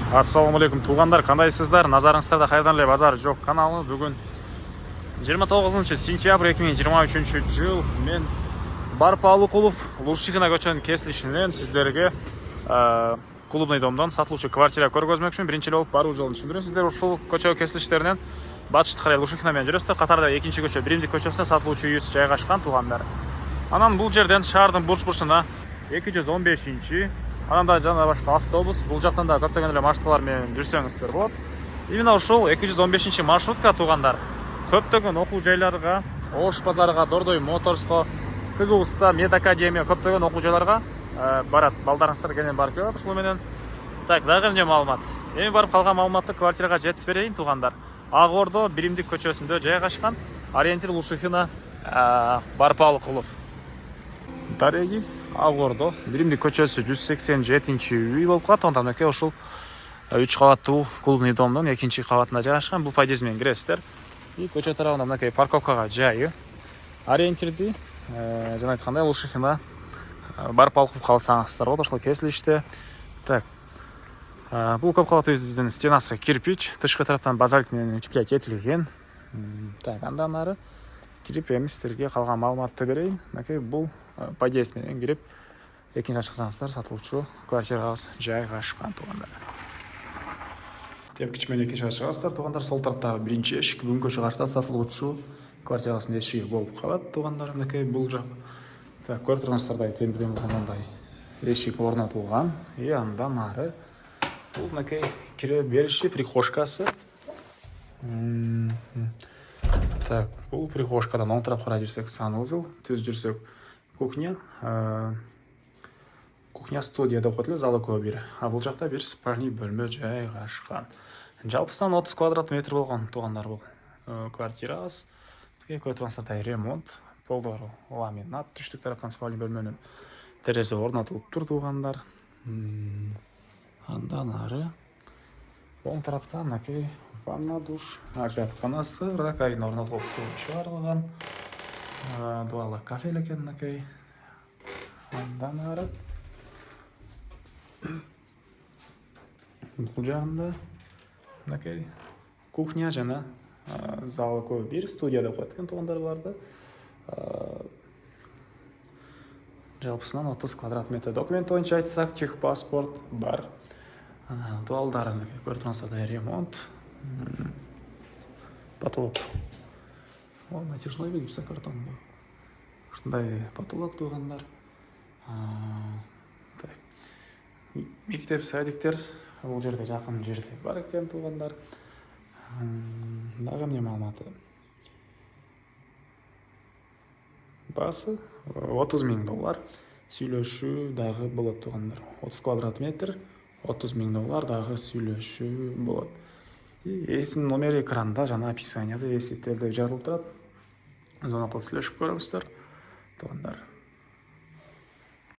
Ассалаумағалейкум туғандар, қандайсыздар? Назарыңыздарда қайырдан эле базар жоқ каналы. Бүгін 29 сентябрь 2023 жыл. Мен Барпалыкулов Лушихина көчөнүн кесилишинен сиздерге клубный домдон сатылуучу квартира көргөзмөкчүмүн. Биринчи болуп баруу жолун түшүндүрөм. Сиздер ушул көчө кесилиштеринен батышты карай Лушихина менен жүрөсүздөр. Катарда экинчи көчө Биримдик көчөсүнө сатылуучу үйүбүз жайгашкан тугандар. Анан бул жерден шаардын бурч-бурчуна 215-чи анан да жана башка автобус, бул жактан да көптөгөн эле маршруткалар менен жүрсөңүздөр болот. Именно ушул 215-чи маршрутка тугандар көптөгөн окуу жайларга, Ош базарга, Дордой Моторско, КГУста, Медакадемия көптөгөн окуу жайларга барат. Балдарыңыздар кенен барып келет ушул менен. Так, дагы эмне маалымат? Эми барып калган маалыматты квартирага жетип берейин тугандар. Ак Ордо Биримдик көчөсүндө жайгашкан. Ориентир Лушихина, Барпалыкулов. Дареги Ак Ордо Биримдик көчөсү 187-чи үй болуп калат. Ондан эке ушул 3 кабаттуу клубный домдун 2-чи кабатында жайгашкан. Бул подъезд менен киресиздер. И көчө тарабында мынакей парковкага жайы. Ориентирди жана айткандай Лушихина Барпалыкулов калсаңыздар болот ошол кесилиште. Так. Бул көп кабаттуу үйдүн стенасы кирпич, тышкы тараптан базальт менен утеплять этилген. Так, андан ары кирип эми сиздерге калган маалыматты берейин. Мынакей бул подъезд менен кирип экинчи чыксаңыздар сатылуучу квартирабыз жайгашкан тугандар. Тепкич менен экинчи чыгасыздар тугандар. Сол тараптагы биринчи эшик бүгүнкү көчө каршыда сатылуучу квартирабыздын эшиги болуп калат тугандар. Мынакей бул жак. Так, көрүп тургансыздардай темирден болгондой эшик орнотулган. И андан ары бул мынакей кире бериши прихожкасы. Так, бул прихожкадан оң тарапка карай жүрсөк санузел, түз жүрсөк кухня. Кухня студия деп коет эле, залы көп бир. А бул жакта бир спальный бөлмө жайгашкан. Жалпысынан 30 квадрат метр болгон тугандар бул квартирабыз. Көрүп тургансыздардай ремонт, полдору ламинат, түштүк тараптан спальный бөлмөнүн терезе орнотулуп тур тугандар. Андан ары оң тараптан мынакей ванна, душ, ажатканасы, раковина орнотулуп суу чыгарылган. Дуалы кафе экен мынакей. Андан ары бул жагында мынакей кухня жана залы көп бир, студия деп коет экен тугандар буларды. Жалпысынан 30 квадрат метр. Документ боюнча айтсак, техпаспорт бар. Дуалдары көрүп тургансыздардай ремонт. Потолок. О, натяжной гипсокартон. Ушундай потолок тугандар. Так. Мектеп, садиктер бул жерде жакын жерде бар экен тугандар. Дагы эмне маалыматы? Басы 30 000 доллар. Сүйлөшүү дагы болот тугандар. 30 квадрат метр, 30 000 доллар дагы сүйлөшүү болот. Эсин номери экранда жана описанияда эсителде жазылып турат. Звонок кылып сүйлөшүп көрүңүздөр тугандар.